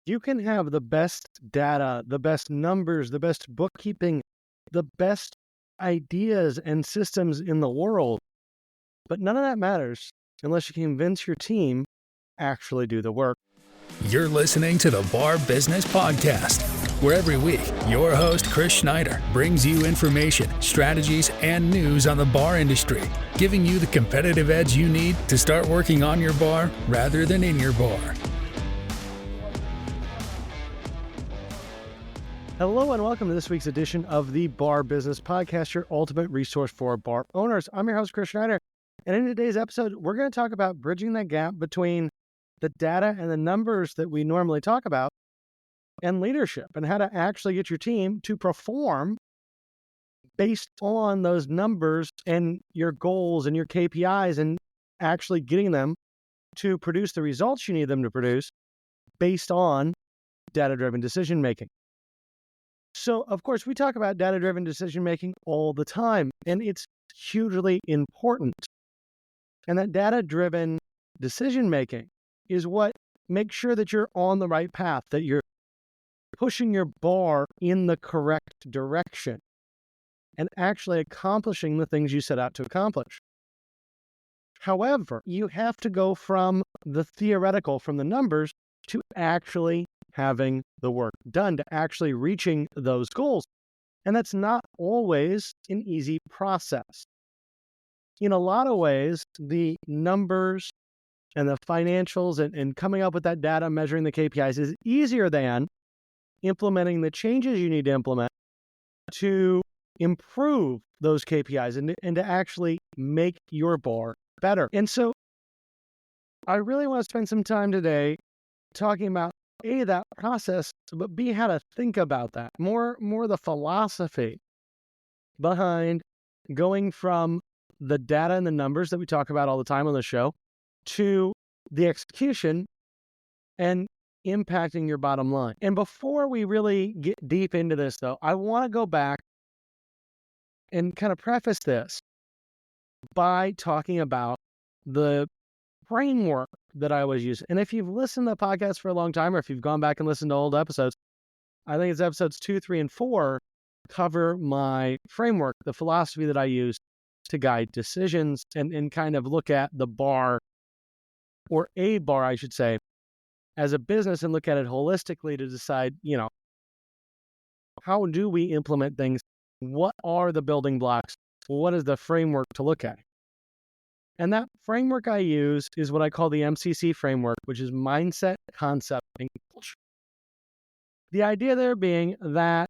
You can have the best data, the best numbers, the best bookkeeping, the best ideas and systems in the world, but none of that matters unless you convince your team actually do the work. You're listening to the Bar Business Podcast, where every week your host, Chris Schneider, brings you information, strategies, and news on the bar industry, giving you the competitive edge you need to start working on your bar rather than in your bar. Hello and welcome to this week's edition of the Bar Business Podcast, your ultimate resource for bar owners. I'm your host, Chris Schneider, and in today's episode, we're going to talk about bridging that gap between the data and the numbers that we normally talk about and leadership, and how to actually get your team to perform based on those numbers and your goals and your KPIs, and actually getting them to produce the results you need them to produce based on data-driven decision-making. So, of course, we talk about data-driven decision-making all the time, and it's hugely important. And that data-driven decision-making is what makes sure that you're on the right path, that you're pushing your bar in the correct direction and actually accomplishing the things you set out to accomplish. However, you have to go from the theoretical, from the numbers, to actually having the work done, to actually reaching those goals. And that's not always an easy process. In a lot of ways, the numbers and the financials and coming up with that data, measuring the KPIs is easier than implementing the changes you need to implement to improve those KPIs and to actually make your bar better. And so I really want to spend some time today talking about A, that process, but B, how to think about that. More the philosophy behind going from the data and the numbers that we talk about all the time on the show to the execution and impacting your bottom line. And before we really get deep into this, though, I want to go back and kind of preface this by talking about the framework that I always use. And if you've listened to the podcast for a long time, or if you've gone back and listened to old episodes, I think it's episodes 2, 3, and 4 cover my framework, the philosophy that I use to guide decisions and kind of look at the bar, or a bar, I should say, as a business, and look at it holistically to decide, how do we implement things? What are the building blocks? What is the framework to look at? And that framework I use is what I call the MCC framework, which is mindset, concept, and culture. The idea there being that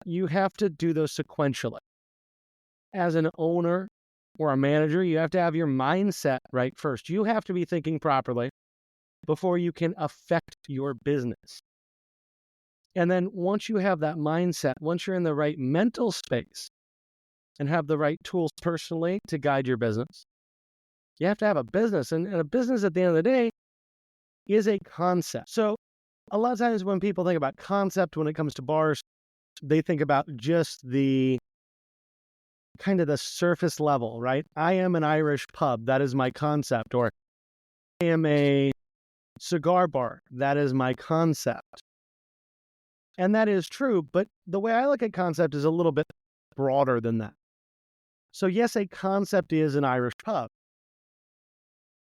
you have to do those sequentially. As an owner or a manager, you have to have your mindset right first. You have to be thinking properly before you can affect your business. And then once you have that mindset, once you're in the right mental space and have the right tools personally to guide your business, you have to have a business. And a business at the end of the day is a concept. So a lot of times when people think about concept when it comes to bars, they think about just the kind of the surface level, right? I am an Irish pub. That is my concept. Or I am a cigar bar. That is my concept. And that is true. But the way I look at concept is a little bit broader than that. So yes, a concept is an Irish pub.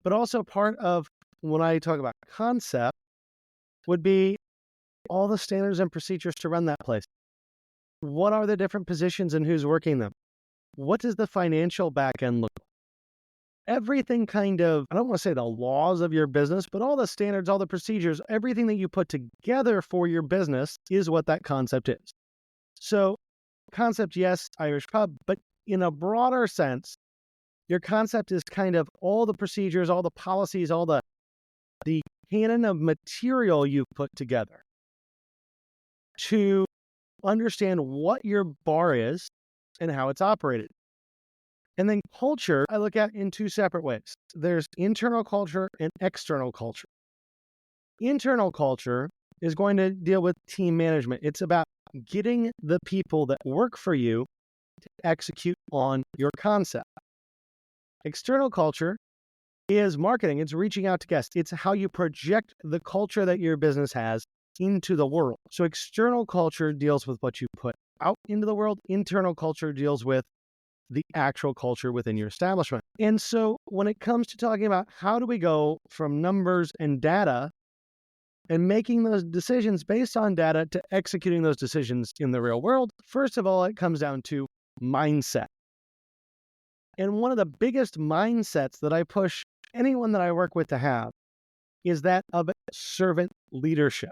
But also part of when I talk about concept would be all the standards and procedures to run that place. What are the different positions and who's working them? What does the financial back end look like? Everything kind of, I don't want to say the laws of your business, but all the standards, all the procedures, everything that you put together for your business is what that concept is. So concept, yes, Irish pub, but in a broader sense, your concept is kind of all the procedures, all the policies, all the canon of material you've put together to understand what your bar is and how it's operated. And then culture, I look at in two separate ways. There's internal culture and external culture. Internal culture is going to deal with team management. It's about getting the people that work for you to execute on your concept. External culture is marketing. It's reaching out to guests. It's how you project the culture that your business has into the world. So external culture deals with what you put out into the world. Internal culture deals with the actual culture within your establishment. And so when it comes to talking about how do we go from numbers and data and making those decisions based on data to executing those decisions in the real world, first of all, it comes down to mindset. And one of the biggest mindsets that I push anyone that I work with to have is that of servant leadership.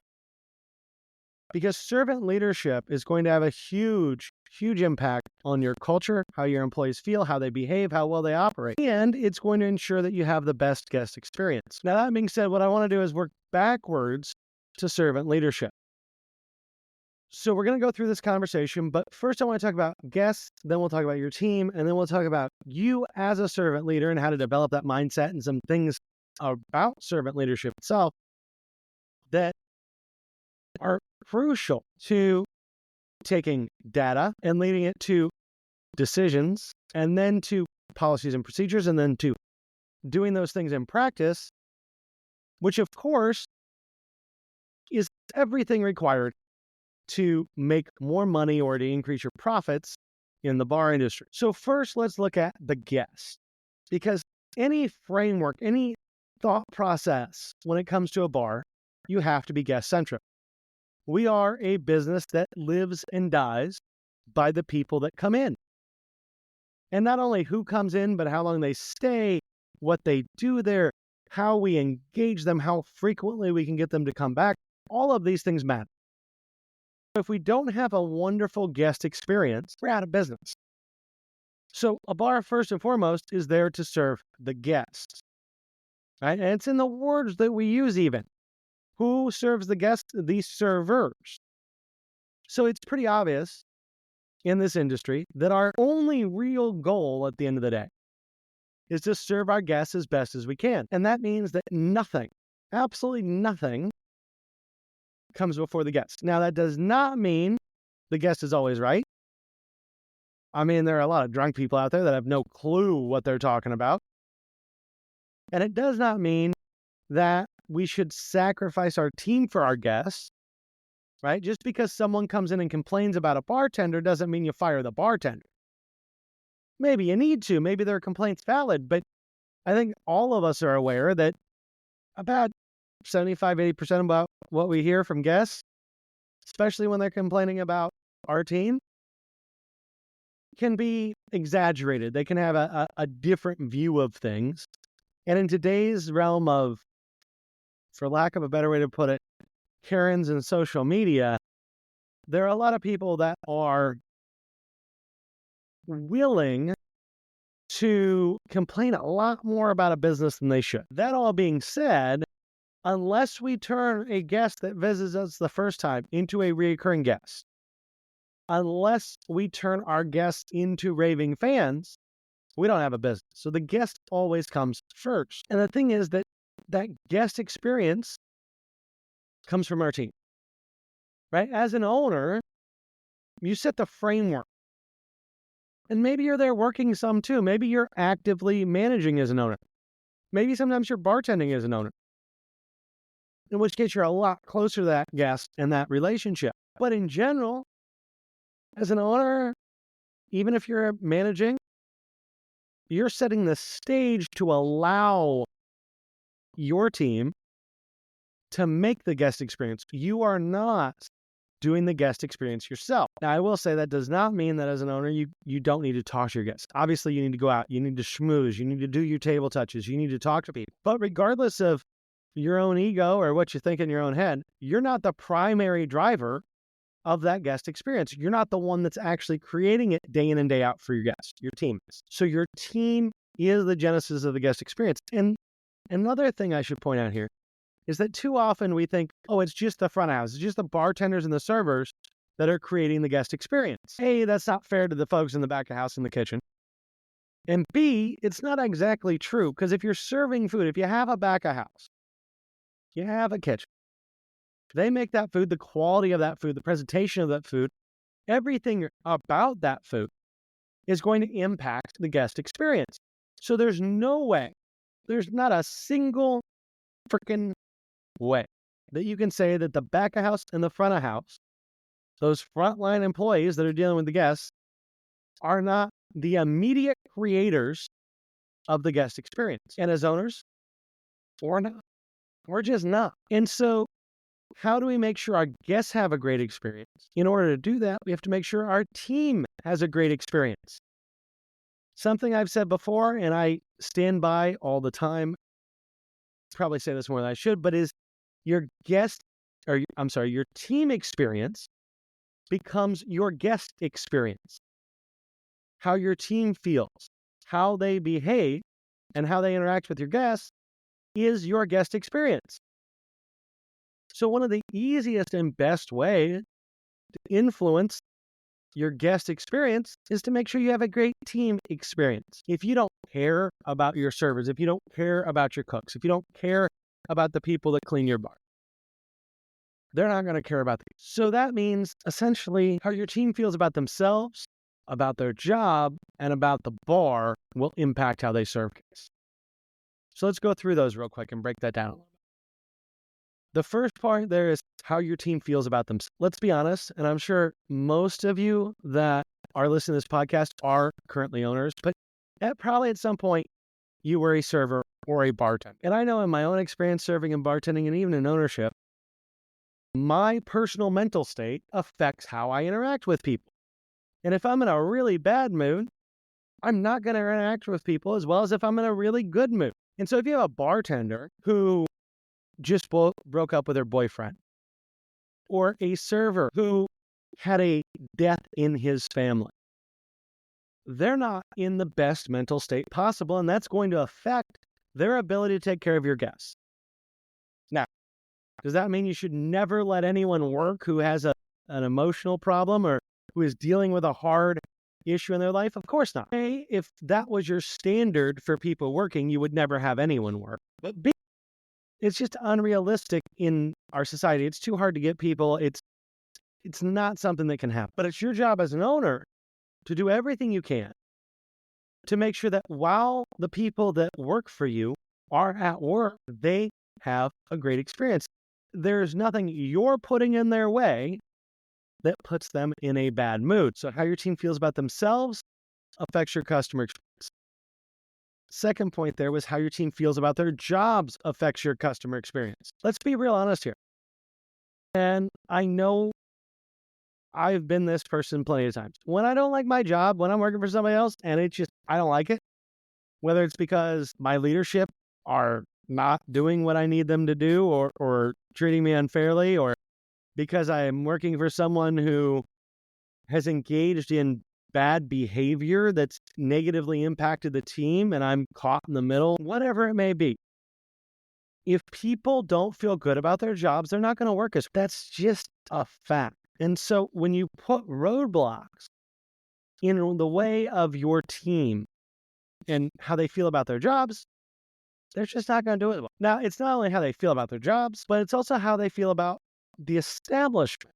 Because servant leadership is going to have a huge impact on your culture, how your employees feel, how they behave, how well they operate. And it's going to ensure that you have the best guest experience. Now, that being said, what I want to do is work backwards to servant leadership. So we're going to go through this conversation, but first I want to talk about guests, then we'll talk about your team, and then we'll talk about you as a servant leader and how to develop that mindset and some things about servant leadership itself that are crucial to taking data and leading it to decisions, and then to policies and procedures, and then to doing those things in practice, which of course is everything required to make more money or to increase your profits in the bar industry. So first, let's look at the guest, because any framework, any thought process when it comes to a bar, you have to be guest-centric. We are a business that lives and dies by the people that come in. And not only who comes in, but how long they stay, what they do there, how we engage them, how frequently we can get them to come back. All of these things matter. If we don't have a wonderful guest experience, we're out of business. So a bar, first and foremost, is there to serve the guests. Right? And it's in the words that we use even. Who serves the guests? The servers. So it's pretty obvious in this industry that our only real goal at the end of the day is to serve our guests as best as we can. And that means that nothing, absolutely nothing, comes before the guest. Now, that does not mean the guest is always right. I mean, there are a lot of drunk people out there that have no clue what they're talking about. And it does not mean that we should sacrifice our team for our guests, right? Just because someone comes in and complains about a bartender doesn't mean you fire the bartender. Maybe you need to, maybe their complaint's valid, but I think all of us are aware that about 75-80% about what we hear from guests, especially when they're complaining about our team, can be exaggerated. They can have a different view of things. And in today's realm of, for lack of a better way to put it, Karens and social media, there are a lot of people that are willing to complain a lot more about a business than they should. That all being said, unless we turn a guest that visits us the first time into a recurring guest, unless we turn our guests into raving fans, we don't have a business. So the guest always comes first. And the thing is that guest experience comes from our team, right? As an owner, you set the framework. And maybe you're there working some too. Maybe you're actively managing as an owner. Maybe sometimes you're bartending as an owner, in which case you're a lot closer to that guest and that relationship. But in general, as an owner, even if you're managing, you're setting the stage to allow your team to make the guest experience. You are not doing the guest experience yourself. Now, I will say that does not mean that as an owner, you don't need to talk to your guests. Obviously, you need to go out, you need to schmooze, you need to do your table touches, you need to talk to people. But regardless of your own ego or what you think in your own head, you're not the primary driver of that guest experience. You're not the one that's actually creating it day in and day out for your guests. Your team is. So your team is the genesis of the guest experience. And another thing I should point out here is that too often we think, oh, it's just the front of house. It's just the bartenders and the servers that are creating the guest experience. A, that's not fair to the folks in the back of house in the kitchen. And B, it's not exactly true, because if you're serving food, if you have a back of house, you have a kitchen, they make that food, the quality of that food, the presentation of that food, everything about that food is going to impact the guest experience. So there's no way There's not a single freaking way that you can say that the back of house and the front of house, those frontline employees that are dealing with the guests, are not the immediate creators of the guest experience. And as owners, we're not. We're just not. And so, how do we make sure our guests have a great experience? In order to do that, we have to make sure our team has a great experience. Something I've said before, and I stand by all the time, probably say this more than I should, but is your your team experience becomes your guest experience. How your team feels, how they behave, and how they interact with your guests is your guest experience. So one of the easiest and best ways to influence your guest experience is to make sure you have a great team experience. If you don't care about your servers, if you don't care about your cooks, if you don't care about the people that clean your bar, they're not going to care about them. So that means essentially how your team feels about themselves, about their job, and about the bar will impact how they serve guests. So let's go through those real quick and break that down a little bit. The first part there is how your team feels about themselves. Let's be honest, and I'm sure most of you that are listening to this podcast are currently owners, but probably at some point you were a server or a bartender. And I know in my own experience serving and bartending and even in ownership, my personal mental state affects how I interact with people. And if I'm in a really bad mood, I'm not going to interact with people as well as if I'm in a really good mood. And so if you have a bartender who just broke up with her boyfriend, or a server who had a death in his family, they're not in the best mental state possible, and that's going to affect their ability to take care of your guests. Now, does that mean you should never let anyone work who has an emotional problem or who is dealing with a hard issue in their life? Of course not. A, if that was your standard for people working, you would never have anyone work. But B, it's just unrealistic in our society. It's too hard to get people. It's not something that can happen. But it's your job as an owner to do everything you can to make sure that while the people that work for you are at work, they have a great experience. There's nothing you're putting in their way that puts them in a bad mood. So how your team feels about themselves affects your customer experience. Second point there was how your team feels about their jobs affects your customer experience. Let's be real honest here. And I know I've been this person plenty of times. When I don't like my job, when I'm working for somebody else, and I don't like it, whether it's because my leadership are not doing what I need them to do or treating me unfairly, or because I am working for someone who has engaged in bad behavior that's negatively impacted the team and I'm caught in the middle, whatever it may be. If people don't feel good about their jobs, they're not going to work as that's just a fact. And so when you put roadblocks in the way of your team and how they feel about their jobs, they're just not going to do it well. Now, it's not only how they feel about their jobs, but it's also how they feel about the establishment.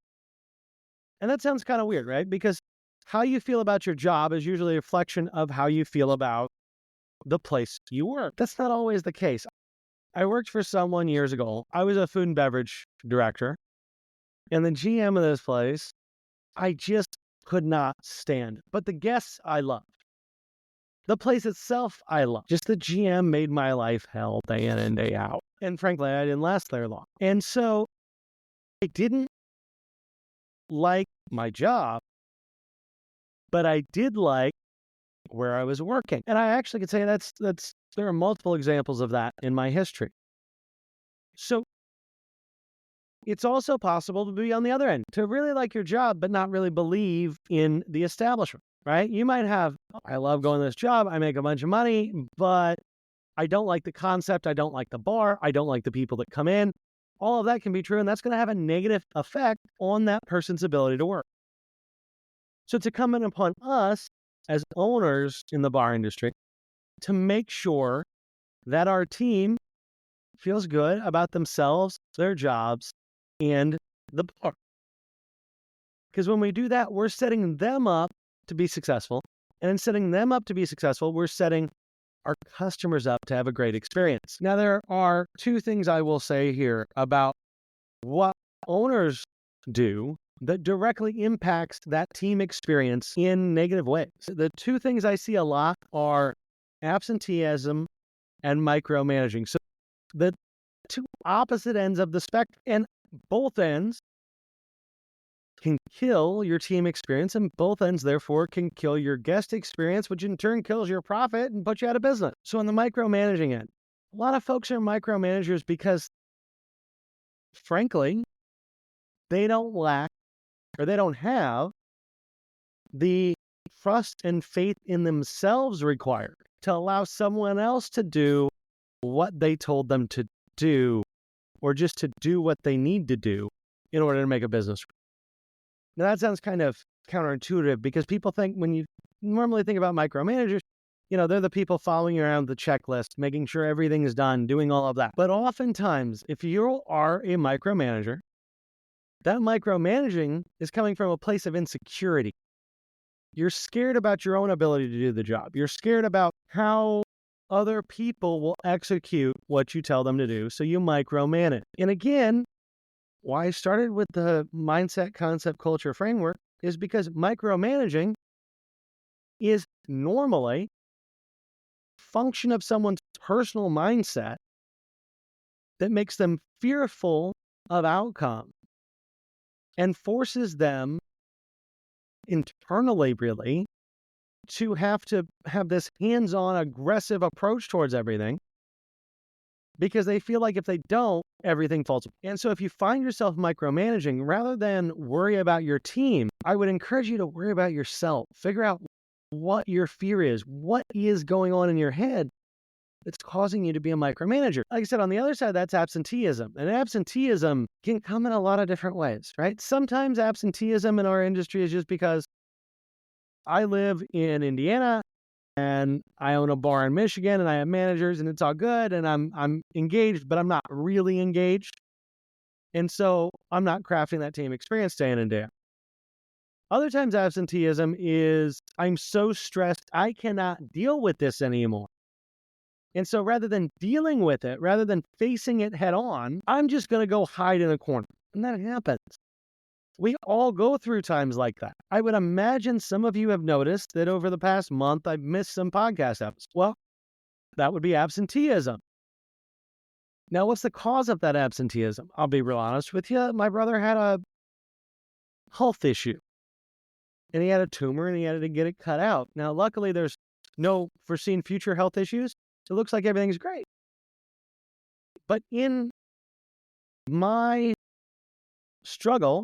And that sounds kind of weird, right? Because how you feel about your job is usually a reflection of how you feel about the place you work. That's not always the case. I worked for someone years ago. I was a food and beverage director. And the GM of this place, I just could not stand. But the guests I loved. The place itself I loved. Just the GM made my life hell day in and day out. And frankly, I didn't last there long. And so I didn't like my job, but I did like where I was working. And I actually could say there are multiple examples of that in my history. So it's also possible to be on the other end, to really like your job, but not really believe in the establishment, right? You might have, I love going to this job, I make a bunch of money, but I don't like the concept, I don't like the bar, I don't like the people that come in. All of that can be true, and that's going to have a negative effect on that person's ability to work. So it's incumbent upon us as owners in the bar industry to make sure that our team feels good about themselves, their jobs, and the bar. Because when we do that, we're setting them up to be successful. And in setting them up to be successful, we're setting our customers up to have a great experience. Now, there are two things I will say here about what owners do that directly impacts that team experience in negative ways. The two things I see a lot are absenteeism and micromanaging. So the two opposite ends of the spectrum, and both ends can kill your team experience, and both ends, therefore, can kill your guest experience, which in turn kills your profit and puts you out of business. So on the micromanaging end, a lot of folks are micromanagers because, frankly, they don't lack or they don't have the trust and faith in themselves required to allow someone else to do what they told them to do, or just to do what they need to do in order to make a business. Now, that sounds kind of counterintuitive because people think, when you normally think about micromanagers, they're the people following you around the checklist, making sure everything is done, doing all of that. But oftentimes, if you are a micromanager, that micromanaging is coming from a place of insecurity. You're scared about your own ability to do the job. You're scared about how other people will execute what you tell them to do, so you micromanage. And again, why I started with the mindset, concept, culture framework is because micromanaging is normally a function of someone's personal mindset that makes them fearful of outcome and forces them internally, really, to have this hands-on, aggressive approach towards everything, because they feel like if they don't, everything falls apart. And so if you find yourself micromanaging, rather than worry about your team, I would encourage you to worry about yourself. Figure out what your fear is, what is going on in your head that's causing you to be a micromanager. Like I said, on the other side, that's absenteeism. And absenteeism can come in a lot of different ways, right? Sometimes absenteeism in our industry is just because I live in Indiana and I own a bar in Michigan and I have managers and it's all good and I'm engaged, but I'm not really engaged. And so I'm not crafting that team experience day in and day out. Other times absenteeism is, I'm so stressed, I cannot deal with this anymore. And so rather than dealing with it, rather than facing it head on, I'm just going to go hide in a corner. And that happens. We all go through times like that. I would imagine some of you have noticed that over the past month, I've missed some podcast episodes. Well, that would be absenteeism. Now, what's the cause of that absenteeism? I'll be real honest with you. My brother had a health issue, and he had a tumor, and he had to get it cut out. Now, luckily, there's no foreseen future health issues. It looks like everything's great. But in my struggle,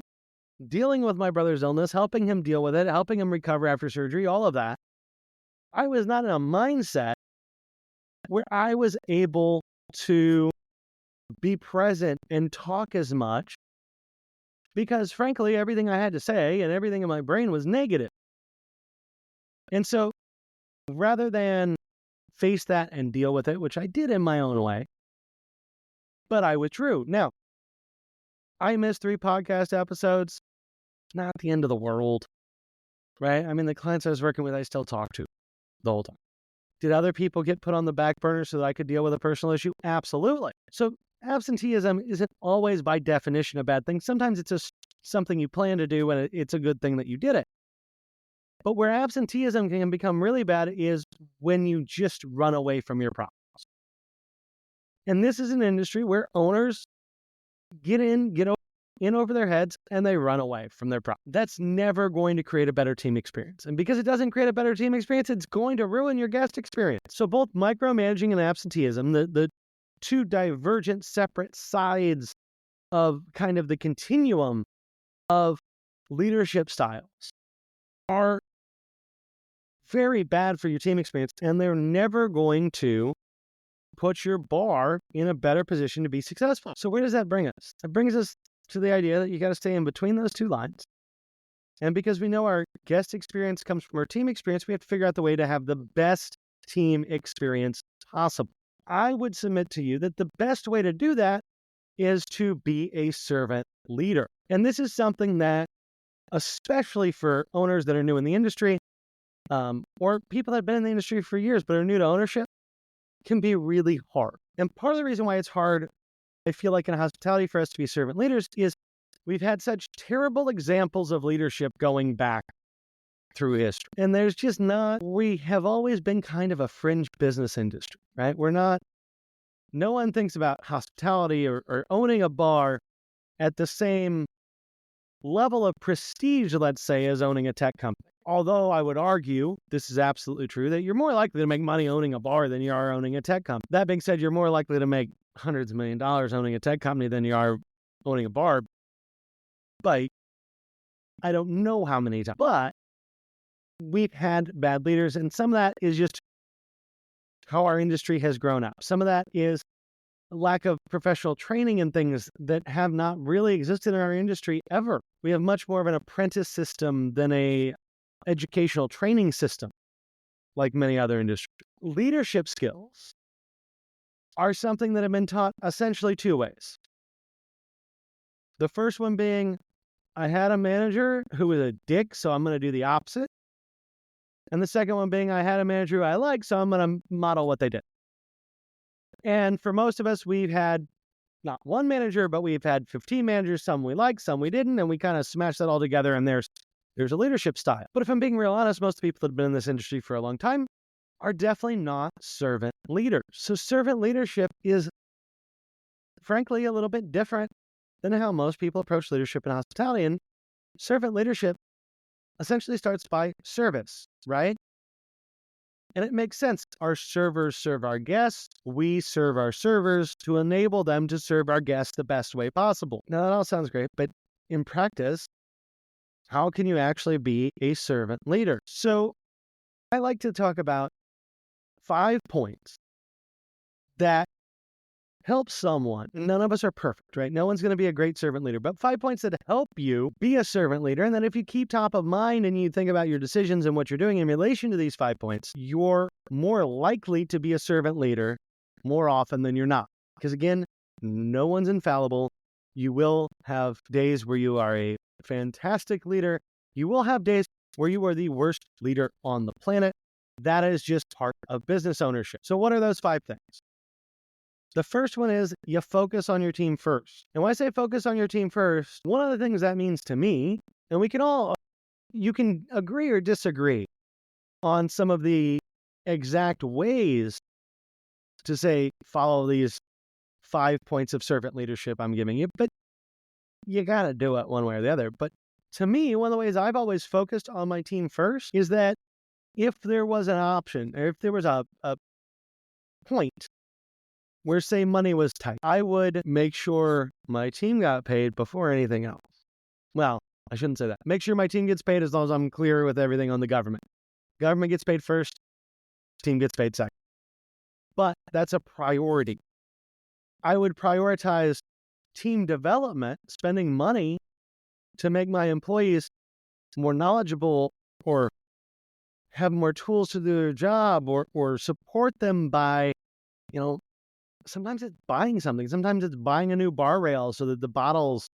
dealing with my brother's illness, helping him deal with it, helping him recover after surgery, all of that, I was not in a mindset where I was able to be present and talk as much, because frankly, everything I had to say and everything in my brain was negative. And so rather than face that and deal with it, which I did in my own way, but I withdrew. Now, I missed 3 podcast episodes. Not the end of the world, right? I mean, the clients I was working with, I still talk to the whole time. Did other people get put on the back burner so that I could deal with a personal issue? Absolutely. So absenteeism isn't always by definition a bad thing. Sometimes it's just something you plan to do and it's a good thing that you did it. But where absenteeism can become really bad is when you just run away from your problems. And this is an industry where owners get in over their heads and they run away from their problem. That's never going to create a better team experience. And because it doesn't create a better team experience, it's going to ruin your guest experience. So both micromanaging and absenteeism, the two divergent, separate sides of kind of the continuum of leadership styles, are very bad for your team experience, and they're never going to put your bar in a better position to be successful. So where does that bring us? It brings us to the idea that you got to stay in between those two lines. And because we know our guest experience comes from our team experience, we have to figure out the way to have the best team experience possible. I would submit to you that the best way to do that is to be a servant leader. And this is something that, especially for owners that are new in the industry, or people that have been in the industry for years but are new to ownership, can be really hard. And part of the reason why it's hard, I feel like in hospitality for us to be servant leaders, is we've had such terrible examples of leadership going back through history. And there's just not, we have always been kind of a fringe business industry, right? No one thinks about hospitality or owning a bar at the same level of prestige, let's say, as owning a tech company. Although I would argue, this is absolutely true, that you're more likely to make money owning a bar than you are owning a tech company. That being said, you're more likely to make hundreds of $millions owning a tech company than you are owning a bar. But I don't know how many times. But we've had bad leaders, and some of that is just how our industry has grown up. Some of that is lack of professional training and things that have not really existed in our industry ever. We have much more of an apprentice system than a educational training system, like many other industries. Leadership skills are something that have been taught essentially two ways. The first one being, I had a manager who was a dick, so I'm going to do the opposite. And the second one being, I had a manager who I like, so I'm going to model what they did. And for most of us, we've had not one manager, but we've had 15 managers, some we liked, some we didn't, and we kind of smashed that all together, and there's a leadership style. But if I'm being real honest, most people that have been in this industry for a long time are definitely not servant leaders. So servant leadership is, frankly, a little bit different than how most people approach leadership in hospitality. And servant leadership essentially starts by service, right? And it makes sense. Our servers serve our guests. We serve our servers to enable them to serve our guests the best way possible. Now, that all sounds great, but in practice, how can you actually be a servant leader? So I like to talk about 5 points that help someone. None of us are perfect, right? No one's going to be a great servant leader, but 5 points that help you be a servant leader. And then if you keep top of mind and you think about your decisions and what you're doing in relation to these 5 points, you're more likely to be a servant leader more often than you're not. Because again, no one's infallible. You will have days where you are a fantastic leader. You will have days where you are the worst leader on the planet. That is just part of business ownership. So what are those 5 things? The first one is you focus on your team first. And when I say focus on your team first, one of the things that means to me, and you can agree or disagree on some of the exact ways to say, follow these 5 points of servant leadership I'm giving you, but you got to do it one way or the other. But to me, one of the ways I've always focused on my team first is that if there was an option, or if there was a point where, say, money was tight, I would make sure my team got paid before anything else. Well, I shouldn't say that. Make sure my team gets paid as long as I'm clear with everything on the government. Government gets paid first, team gets paid second. But that's a priority. I would prioritize team development, spending money to make my employees more knowledgeable or have more tools to do their job, or support them by, sometimes it's buying something. Sometimes it's buying a new bar rail so that the bottles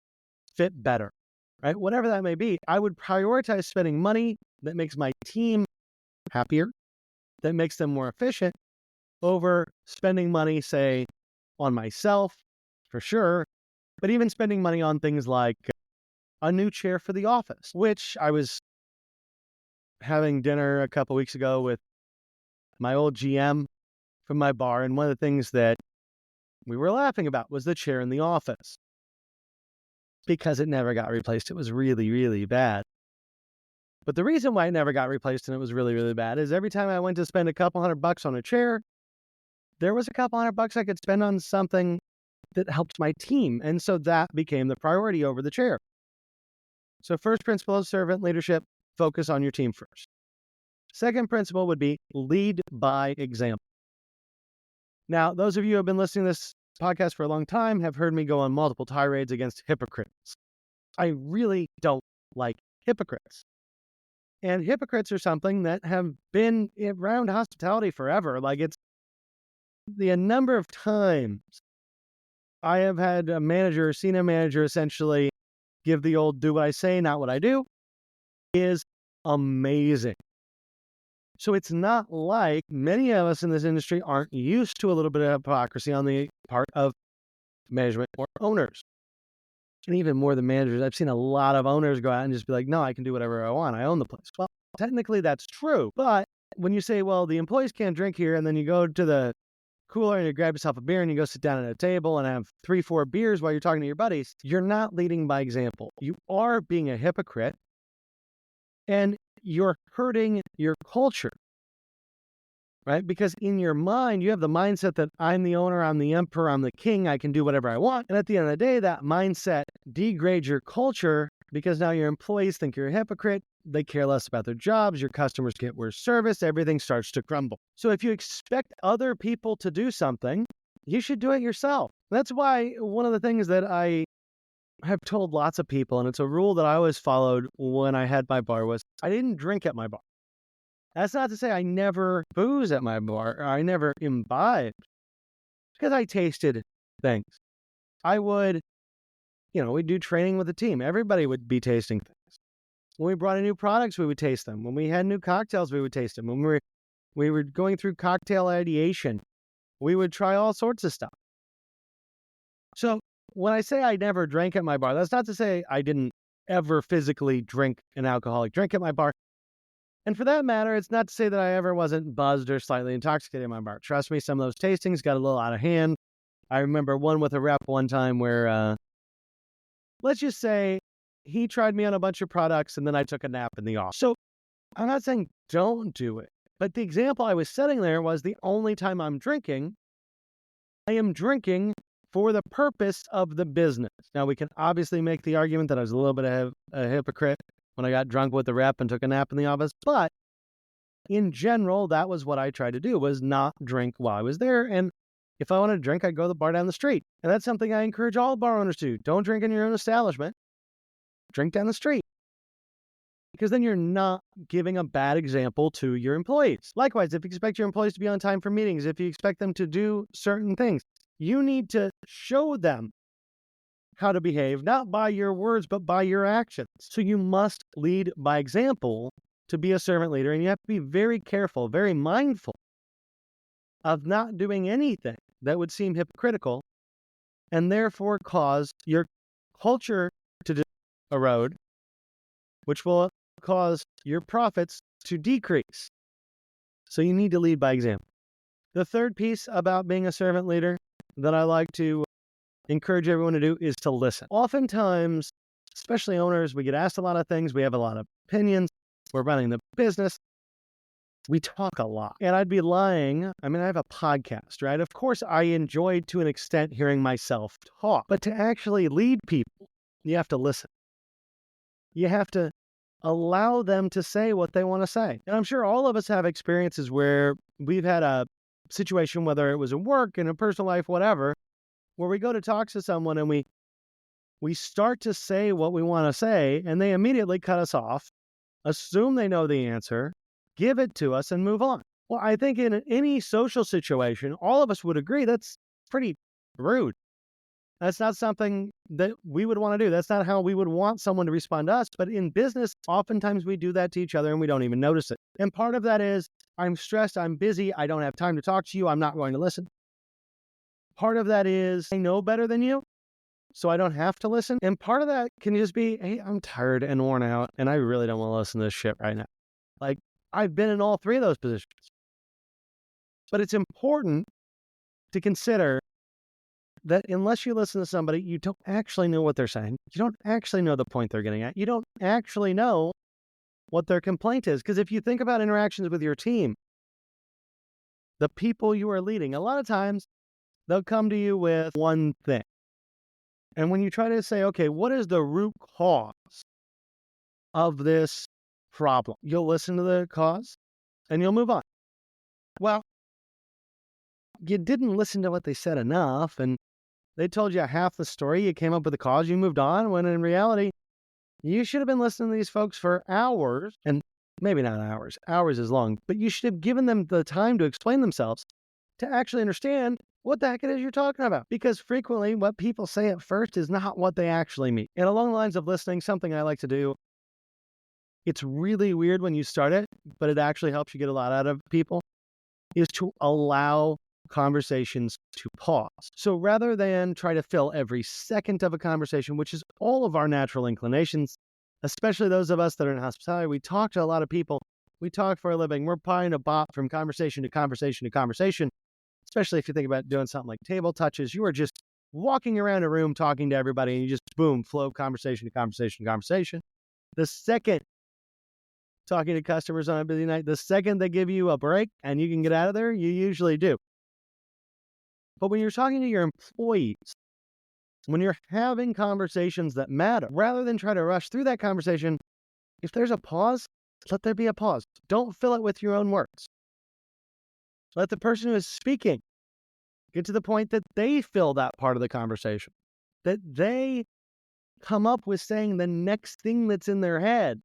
fit better, right? Whatever that may be, I would prioritize spending money that makes my team happier, that makes them more efficient, over spending money, say, on myself, for sure, but even spending money on things like a new chair for the office, which I was having dinner a couple weeks ago with my old GM from my bar, and one of the things that we were laughing about was the chair in the office, because it never got replaced. It was really, really bad. But the reason why it never got replaced and it was really, really bad is every time I went to spend a couple $100 on a chair, there was a couple $100 I could spend on something that helped my team. And so that became the priority over the chair. So first principle of servant leadership, focus on your team first. Second principle would be lead by example. Now, those of you who have been listening to this podcast for a long time have heard me go on multiple tirades against hypocrites. I really don't like hypocrites. And hypocrites are something that have been around hospitality forever. Like, it's the number of times I have had a manager, seen a manager essentially give the old do what I say, not what I do, is amazing. So it's not like many of us in this industry aren't used to a little bit of hypocrisy on the part of management or owners. And even more than managers, I've seen a lot of owners go out and just be like, no, I can do whatever I want. I own the place. Well, technically that's true. But when you say, well, the employees can't drink here, and then you go to the cooler and you grab yourself a beer and you go sit down at a table and have 3-4 beers while you're talking to your buddies, you're not leading by example. You are being a hypocrite and you're hurting your culture. Right? Because in your mind, you have the mindset that I'm the owner, I'm the emperor, I'm the king, I can do whatever I want. And at the end of the day, that mindset degrades your culture because now your employees think you're a hypocrite. They care less about their jobs. Your customers get worse service. Everything starts to crumble. So if you expect other people to do something, you should do it yourself. That's why one of the things that I have told lots of people, and it's a rule that I always followed when I had my bar, was I didn't drink at my bar. That's not to say I never booze at my bar, or I never imbibed, because I tasted things. I would, we'd do training with the team. Everybody would be tasting things. When we brought in new products, we would taste them. When we had new cocktails, we would taste them. When we were going through cocktail ideation, we would try all sorts of stuff. So when I say I never drank at my bar, that's not to say I didn't ever physically drink an alcoholic drink at my bar. And for that matter, it's not to say that I ever wasn't buzzed or slightly intoxicated in my bar. Trust me, some of those tastings got a little out of hand. I remember one with a rep one time where, let's just say, he tried me on a bunch of products and then I took a nap in the office. So I'm not saying don't do it. But the example I was setting there was the only time I'm drinking, I am drinking for the purpose of the business. Now, we can obviously make the argument that I was a little bit of a hypocrite when I got drunk with the rep and took a nap in the office. But in general, that was what I tried to do, was not drink while I was there. And if I wanted to drink, I'd go to the bar down the street. And that's something I encourage all bar owners to do. Don't drink in your own establishment. Drink down the street. Because then you're not giving a bad example to your employees. Likewise, if you expect your employees to be on time for meetings, if you expect them to do certain things, you need to show them how to behave, not by your words, but by your actions. So you must lead by example to be a servant leader, and you have to be very careful, very mindful of not doing anything that would seem hypocritical and therefore cause your culture to erode, which will cause your profits to decrease. So you need to lead by example. The third piece about being a servant leader that I like to encourage everyone to do is to listen. Oftentimes, especially owners, we get asked a lot of things. We have a lot of opinions. We're running the business. We talk a lot. And I'd be lying. I mean, I have a podcast, right? Of course, I enjoy to an extent hearing myself talk. But to actually lead people, you have to listen. You have to allow them to say what they want to say. And I'm sure all of us have experiences where we've had a situation, whether it was in work, in a personal life, whatever, where we go to talk to someone and we start to say what we want to say, and they immediately cut us off, assume they know the answer, give it to us, and move on. Well, I think in any social situation, all of us would agree that's pretty rude. That's not something that we would want to do. That's not how we would want someone to respond to us. But in business, oftentimes we do that to each other and we don't even notice it. And part of that is, I'm stressed, I'm busy, I don't have time to talk to you, I'm not going to listen. Part of that is, I know better than you, so I don't have to listen. And part of that can just be, hey, I'm tired and worn out, and I really don't want to listen to this shit right now. Like, I've been in all three of those positions. But it's important to consider that unless you listen to somebody, you don't actually know what they're saying. You don't actually know the point they're getting at. You don't actually know what their complaint is. Because if you think about interactions with your team, the people you are leading, a lot of times they'll come to you with one thing. And when you try to say, okay, what is the root cause of this problem? You'll listen to the cause and you'll move on. Well, you didn't listen to what they said enough, and they told you half the story. You came up with the cause, you moved on, when in reality, you should have been listening to these folks for hours, and maybe not hours. Hours is long, but you should have given them the time to explain themselves to actually understand what the heck it is you're talking about. Because frequently what people say at first is not what they actually mean. And along the lines of listening, something I like to do it's really weird when you start it, but it actually helps you get a lot out of people, is to allow conversations to pause. So rather than try to fill every second of a conversation, which is all of our natural inclinations, especially those of us that are in hospitality, we talk to a lot of people. We talk for a living. We're trying to bop from conversation to conversation to conversation, especially if you think about doing something like table touches. You are just walking around a room talking to everybody and you just, boom, flow conversation to conversation to conversation. The second talking to customers on a busy night, the second they give you a break and you can get out of there, you usually do. But when you're talking to your employees, when you're having conversations that matter, rather than try to rush through that conversation, if there's a pause, let there be a pause. Don't fill it with your own words. Let the person who is speaking get to the point that they fill that part of the conversation, that they come up with saying the next thing that's in their head.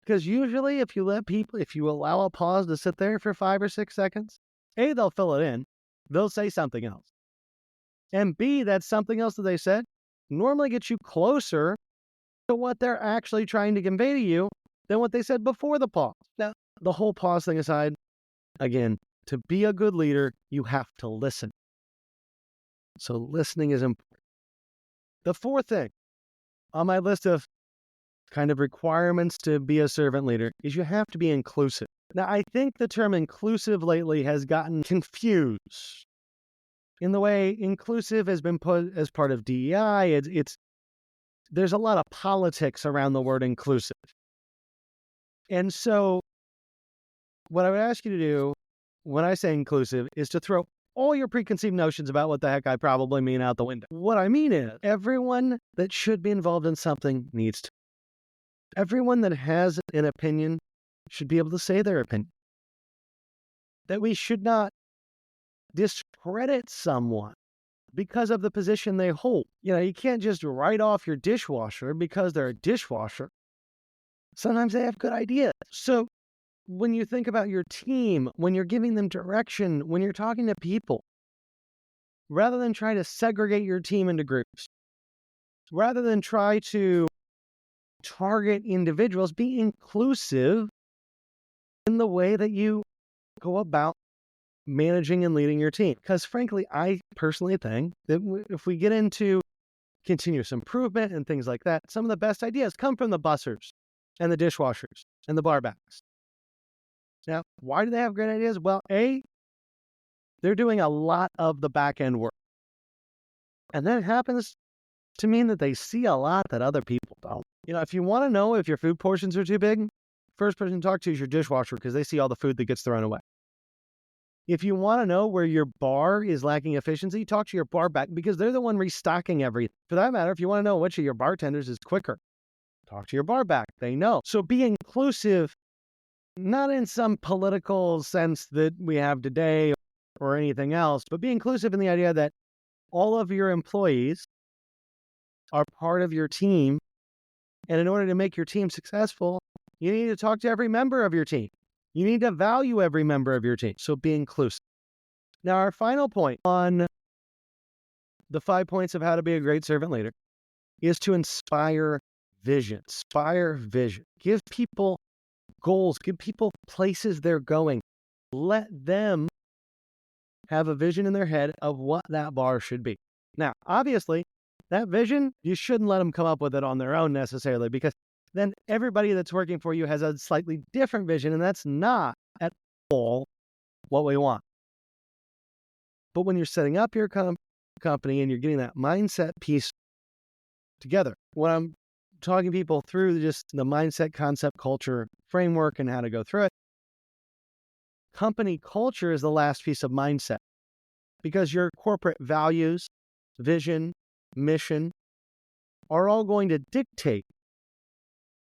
Because usually if you allow a pause to sit there for 5 or 6 seconds, A, they'll fill it in. They'll say something else. And B, that something else that they said normally gets you closer to what they're actually trying to convey to you than what they said before the pause. Now, the whole pause thing aside, again, to be a good leader, you have to listen. So listening is important. The fourth thing on my list of kind of requirements to be a servant leader is you have to be inclusive. Now, I think the term inclusive lately has gotten confused in the way inclusive has been put as part of DEI. There's a lot of politics around the word inclusive. And so what I would ask you to do when I say inclusive is to throw all your preconceived notions about what the heck I probably mean out the window. What I mean is everyone that should be involved in something needs to. Everyone that has an opinion should be able to say their opinion. That we should not discredit someone because of the position they hold. You can't just write off your dishwasher because they're a dishwasher. Sometimes they have good ideas. So when you think about your team, when you're giving them direction, when you're talking to people, rather than try to segregate your team into groups, rather than try to target individuals, be inclusive in the way that you go about managing and leading your team. Because frankly, I personally think that if we get into continuous improvement and things like that, some of the best ideas come from the bussers and the dishwashers and the barbacks. Now, why do they have great ideas? Well, A, they're doing a lot of the back end work. And that happens to mean that they see a lot that other people don't. If you want to know if your food portions are too big, first person to talk to is your dishwasher because they see all the food that gets thrown away. If you want to know where your bar is lacking efficiency, talk to your bar back because they're the one restocking everything. For that matter, if you want to know which of your bartenders is quicker, talk to your bar back. They know. So be inclusive, not in some political sense that we have today or anything else, but be inclusive in the idea that all of your employees are part of your team. And in order to make your team successful, you need to talk to every member of your team. You need to value every member of your team. So be inclusive. Now, our final point on the 5 points of how to be a great servant leader is to inspire vision. Inspire vision. Give people goals. Give people places they're going. Let them have a vision in their head of what that bar should be. Now, obviously, that vision, you shouldn't let them come up with it on their own necessarily, because then everybody that's working for you has a slightly different vision, and that's not at all what we want. But when you're setting up your company and you're getting that mindset piece together, when I'm talking people through just the mindset, concept, culture framework and how to go through it, company culture is the last piece of mindset, because your corporate values, vision, mission are all going to dictate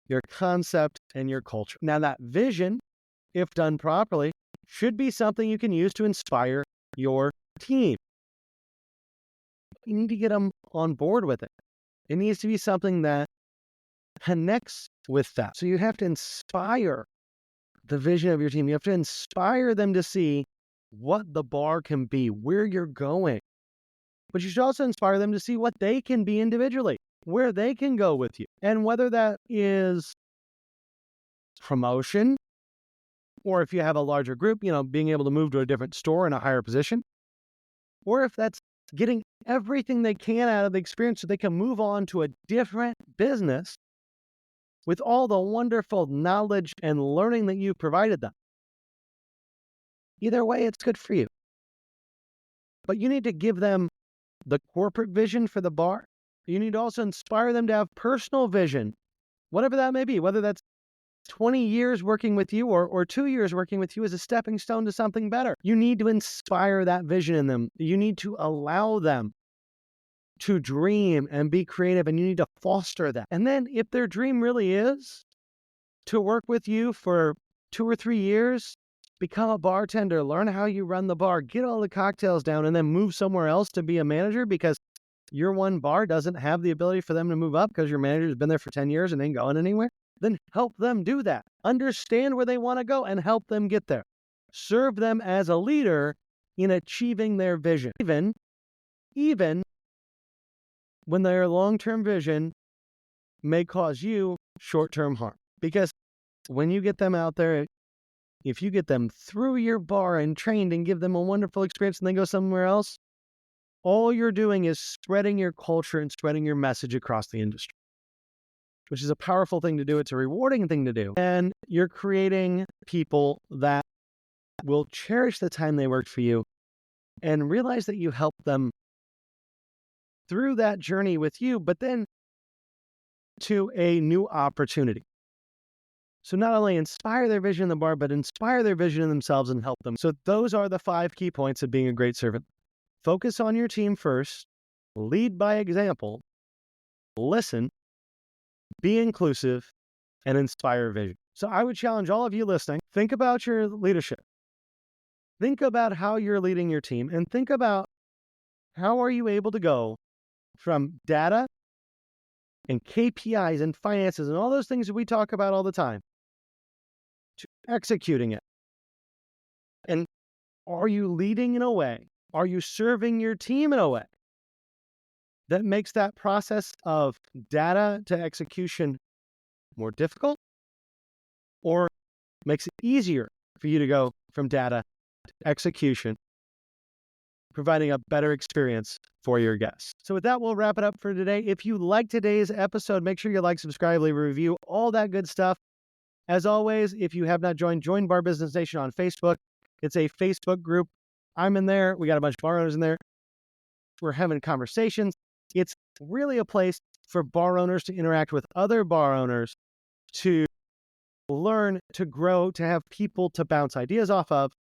your concept and your culture. Now, that vision, if done properly, should be something you can use to inspire your team. You need to get them on board with it. It needs to be something that connects with that. So you have to inspire the vision of your team. You have to inspire them to see what the bar can be, where you're going. But you should also inspire them to see what they can be individually. where they can go with you. And whether that is promotion, or if you have a larger group, being able to move to a different store in a higher position, or if that's getting everything they can out of the experience so they can move on to a different business with all the wonderful knowledge and learning that you've provided them. Either way, it's good for you. But you need to give them the corporate vision for the bar. You need to also inspire them to have personal vision, whatever that may be, whether that's 20 years working with you or 2 years working with you as a stepping stone to something better. You need to inspire that vision in them. You need to allow them to dream and be creative, and you need to foster that. And then if their dream really is to work with you for 2 or 3 years, become a bartender, learn how you run the bar, get all the cocktails down, and then move somewhere else to be a manager because your one bar doesn't have the ability for them to move up because your manager's been there for 10 years and ain't going anywhere, then help them do that. Understand where they want to go and help them get there. Serve them as a leader in achieving their vision, even when their long-term vision may cause you short-term harm. Because when you get them out there, if you get them through your bar and trained and give them a wonderful experience and they go somewhere else, all you're doing is spreading your culture and spreading your message across the industry, which is a powerful thing to do. It's a rewarding thing to do. And you're creating people that will cherish the time they worked for you and realize that you helped them through that journey with you, but then to a new opportunity. So not only inspire their vision in the bar, but inspire their vision in themselves and help them. So those are the 5 key points of being a great servant. Focus on your team first, lead by example, listen, be inclusive, and inspire vision. So I would challenge all of you listening, think about your leadership. Think about how you're leading your team and think about how are you able to go from data and KPIs and finances and all those things that we talk about all the time to executing it. And are you leading in a way? Are you serving your team in a way that makes that process of data to execution more difficult or makes it easier for you to go from data to execution, providing a better experience for your guests? So with that, we'll wrap it up for today. If you like today's episode, make sure you like, subscribe, leave a review, all that good stuff. As always, if you have not joined, join Bar Business Nation on Facebook. It's a Facebook group. I'm in there. We got a bunch of bar owners in there. We're having conversations. It's really a place for bar owners to interact with other bar owners, to learn, to grow, to have people to bounce ideas off of.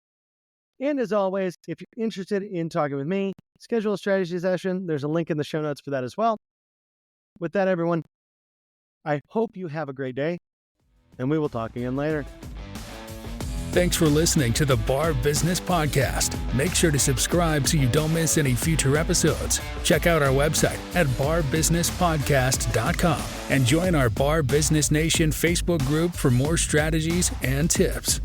And as always, if you're interested in talking with me, schedule a strategy session. There's a link in the show notes for that as well. With that, everyone, I hope you have a great day, and we will talk again later. Thanks for listening to the Bar Business Podcast. Make sure to subscribe so you don't miss any future episodes. Check out our website at barbusinesspodcast.com and join our Bar Business Nation Facebook group for more strategies and tips.